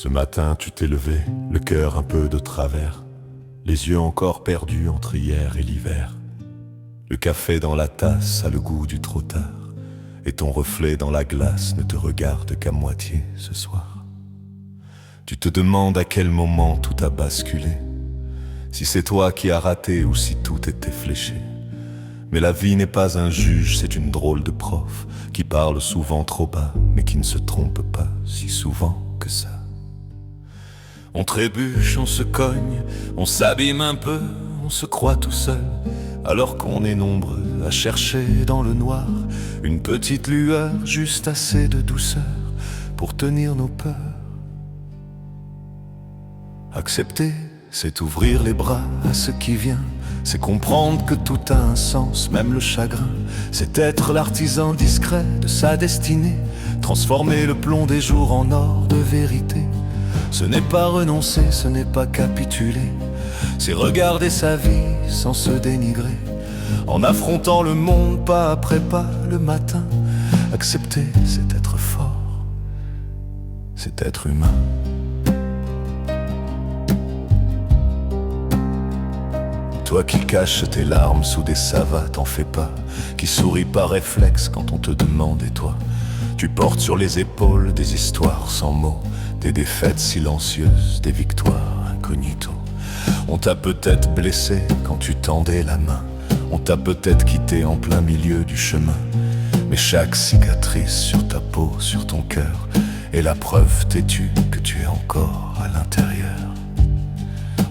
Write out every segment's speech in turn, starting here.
Ce matin, tu t'es levé, le cœur un peu de travers, les yeux encore perdus entre hier et l'hiver. Le café dans la tasse a le goût du trop tard, et ton reflet dans la glace ne te regarde qu'à moitié ce soir. Tu te demandes à quel moment tout a basculé, si c'est toi qui as raté ou si tout était fléché. Mais la vie n'est pas un juge, c'est une drôle de prof qui parle souvent trop bas, mais qui ne se trompe pas si souvent que ça. On trébuche, on se cogne, on s'abîme un peu, on se croit tout seul, alors qu'on est nombreux à chercher dans le noir une petite lueur, juste assez de douceur pour tenir nos peurs. Accepter, c'est ouvrir les bras à ce qui vient, c'est comprendre que tout a un sens, même le chagrin. C'est être l'artisan discret de sa destinée, transformer le plomb des jours en or de vérité. Ce n'est pas renoncer, ce n'est pas capituler, c'est regarder sa vie sans se dénigrer, en affrontant le monde pas après pas le matin. Accepter, c'est être fort, c'est être humain. Toi qui caches tes larmes sous des savates, t'en fais pas, qui souris par réflexe quand on te demande et toi. Tu portes sur les épaules des histoires sans mots, des défaites silencieuses, des victoires incognito. On t'a peut-être blessé quand tu tendais la main, on t'a peut-être quitté en plein milieu du chemin, mais chaque cicatrice sur ta peau, sur ton cœur, est la preuve têtue que tu es encore à l'intérieur.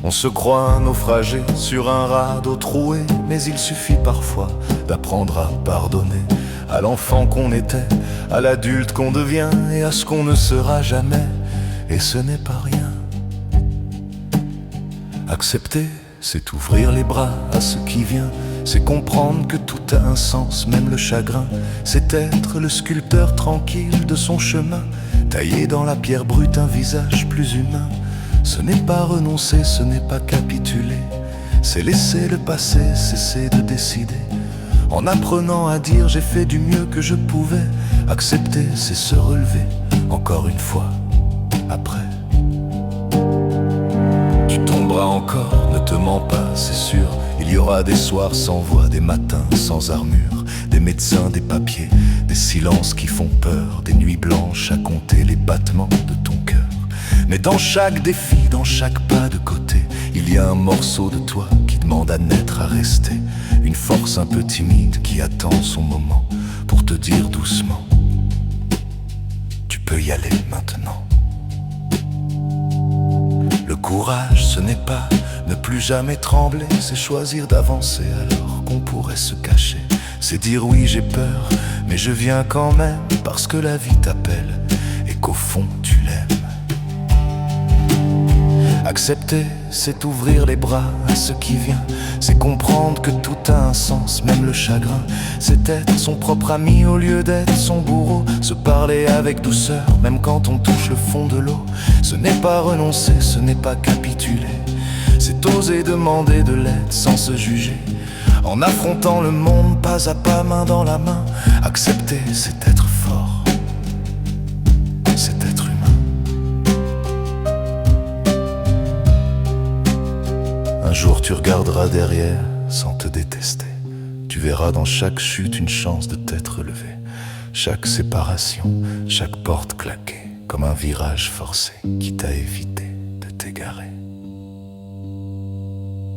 On se croit naufragé sur un radeau troué, mais il suffit parfois d'apprendre à pardonner à l'enfant qu'on était, à l'adulte qu'on devient et à ce qu'on ne sera jamais. Et ce n'est pas rien. Accepter, c'est ouvrir les bras à ce qui vient, c'est comprendre que tout a un sens, même le chagrin. C'est être le sculpteur tranquille de son chemin, tailler dans la pierre brute un visage plus humain. Ce n'est pas renoncer, ce n'est pas capituler, c'est laisser le passé cesser de décider, en apprenant à dire j'ai fait du mieux que je pouvais. Accepter, c'est se relever, encore une fois, après. Tu tomberas encore, ne te mens pas, c'est sûr. Il y aura des soirs sans voix, des matins sans armure, des médecins, des papiers, des silences qui font peur, des nuits blanches à compter les battements de ton cœur. Mais dans chaque défi, dans chaque pas de côté, il y a un morceau de toi qui demande à naître, à rester. Une force un peu timide qui attend son moment pour te dire doucement: tu peux y aller maintenant. Le courage, ce n'est pas ne plus jamais trembler, c'est choisir d'avancer alors qu'on pourrait se cacher. C'est dire oui, j'ai peur, mais je viens quand même, parce que la vie t'appelle et qu'au fond tu l'aimes. Accepter, c'est ouvrir les bras à ce qui vient, c'est comprendre que tout a un sens, même le chagrin. C'est être son propre ami au lieu d'être son bourreau, se parler avec douceur, même quand on touche le fond de l'eau. Ce n'est pas renoncer, ce n'est pas capituler, c'est oser demander de l'aide sans se juger, en affrontant le monde pas à pas, main dans la main. Accepter, c'est être fort, c'est être humain. Un jour tu regarderas derrière sans te détester, tu verras dans chaque chute une chance de t'être relevé, chaque séparation, chaque porte claquée, comme un virage forcé qui t'a évité de t'égarer.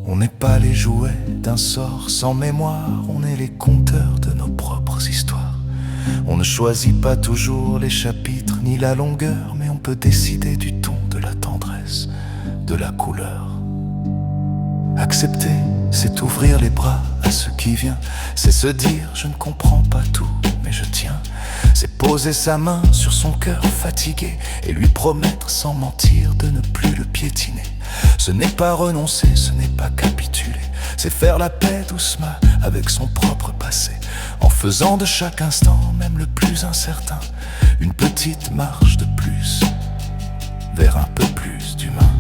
On n'est pas les jouets d'un sort sans mémoire, on est les conteurs de nos propres histoires. On ne choisit pas toujours les chapitres ni la longueur, mais on peut décider du ton, de la tendresse, de la couleur. Accepter, c'est ouvrir les bras à ce qui vient, c'est se dire je ne comprends pas tout, mais je tiens. C'est poser sa main sur son cœur fatigué et lui promettre sans mentir de ne plus le piétiner. Ce n'est pas renoncer, ce n'est pas capituler, c'est faire la paix doucement avec son propre passé, en faisant de chaque instant, même le plus incertain, une petite marche de plus vers un peu plus d'humain.